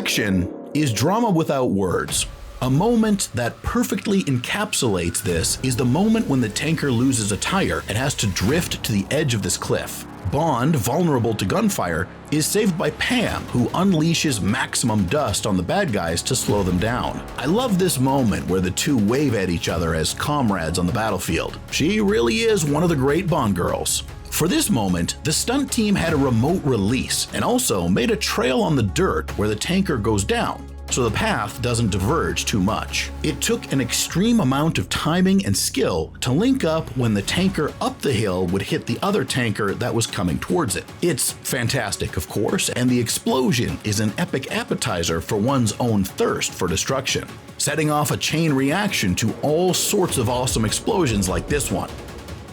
action is drama without words. A moment that perfectly encapsulates this is the moment when the tanker loses a tire and has to drift to the edge of this cliff. Bond, vulnerable to gunfire, is saved by Pam, who unleashes maximum dust on the bad guys to slow them down. I love this moment where the two wave at each other as comrades on the battlefield. She really is one of the great Bond girls. For this moment, the stunt team had a remote release and also made a trail on the dirt where the tanker goes down, so the path doesn't diverge too much. It took an extreme amount of timing and skill to link up when the tanker up the hill would hit the other tanker that was coming towards it. It's fantastic, of course, and the explosion is an epic appetizer for one's own thirst for destruction, setting off a chain reaction to all sorts of awesome explosions like this one.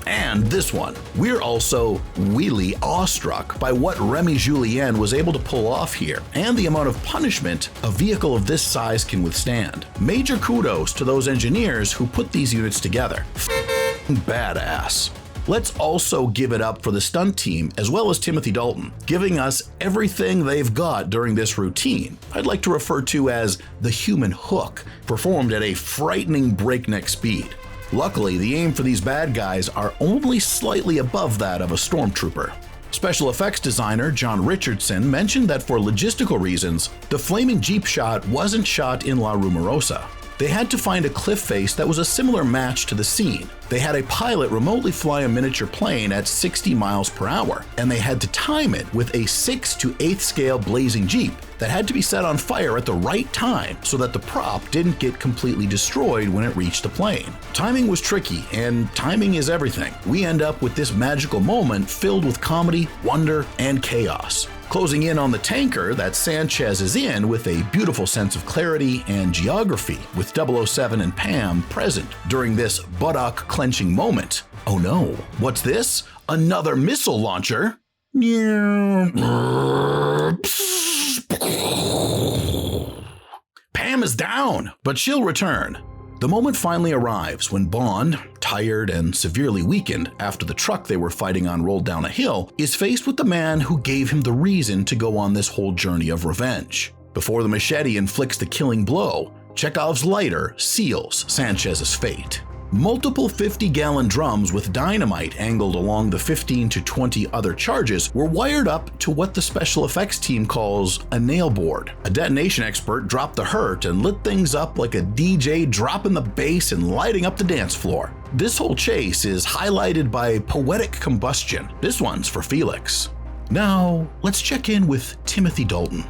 And this one. We're also really awestruck by what Remy Julien was able to pull off here, and the amount of punishment a vehicle of this size can withstand. Major kudos to those engineers who put these units together. Badass. Let's also give it up for the stunt team as well as Timothy Dalton, giving us everything they've got during this routine. I'd like to refer to as the human hook, performed at a frightening breakneck speed. Luckily, the aim for these bad guys are only slightly above that of a stormtrooper. Special effects designer John Richardson mentioned that for logistical reasons, the flaming Jeep shot wasn't shot in La Rumorosa. They had to find a cliff face that was a similar match to the scene. They had a pilot remotely fly a miniature plane at 60 miles per hour, and they had to time it with a 6 to 8 scale blazing Jeep that had to be set on fire at the right time so that the prop didn't get completely destroyed when it reached the plane. Timing was tricky, and timing is everything. We end up with this magical moment filled with comedy, wonder, and chaos. Closing in on the tanker that Sanchez is in with a beautiful sense of clarity and geography, with 007 and Pam present during this buttock-clenching moment. Oh no, what's this? Another missile launcher? Pam is down, but she'll return. The moment finally arrives when Bond, tired and severely weakened after the truck they were fighting on rolled down a hill, is faced with the man who gave him the reason to go on this whole journey of revenge. Before the machete inflicts the killing blow, Chekhov's lighter seals Sanchez's fate. Multiple 50-gallon drums with dynamite angled along the 15 to 20 other charges were wired up to what the special effects team calls a nail board. A detonation expert dropped the hurt and lit things up like a DJ dropping the bass and lighting up the dance floor. This whole chase is highlighted by poetic combustion. This one's for Felix. Now, let's check in with Timothy Dalton.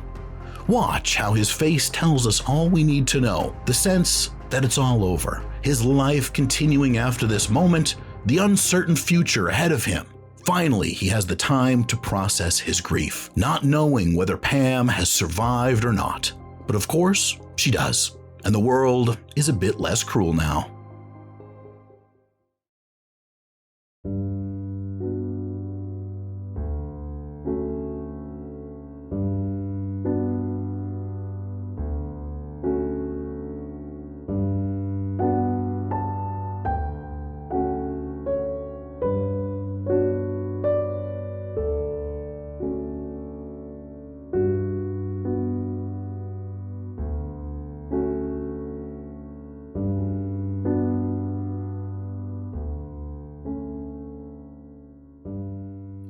Watch how his face tells us all we need to know, the sense that it's all over. His life continuing after this moment, the uncertain future ahead of him. Finally, he has the time to process his grief, not knowing whether Pam has survived or not. But of course, she does, and the world is a bit less cruel now.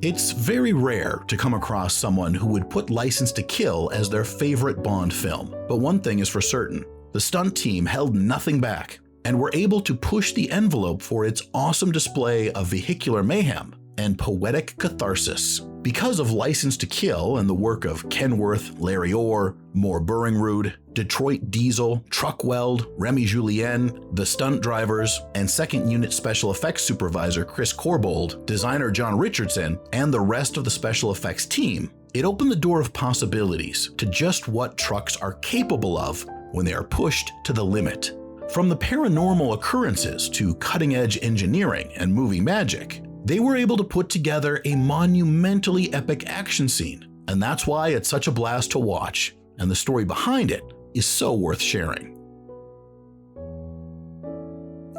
It's very rare to come across someone who would put License to Kill as their favorite Bond film, but one thing is for certain. The stunt team held nothing back and were able to push the envelope for its awesome display of vehicular mayhem and poetic catharsis. Because of License to Kill and the work of Kenworth, Larry Orr, Moore Burringrud, Detroit Diesel, Truck Weld, Remy Julien, the stunt drivers, and second unit special effects supervisor Chris Corbold, designer John Richardson, and the rest of the special effects team, it opened the door of possibilities to just what trucks are capable of when they are pushed to the limit. From the paranormal occurrences to cutting-edge engineering and movie magic, they were able to put together a monumentally epic action scene, and that's why it's such a blast to watch, and the story behind it is so worth sharing.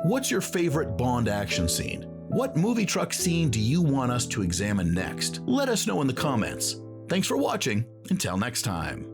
What's your favorite Bond action scene? What movie truck scene do you want us to examine next? Let us know in the comments. Thanks for watching. Until next time.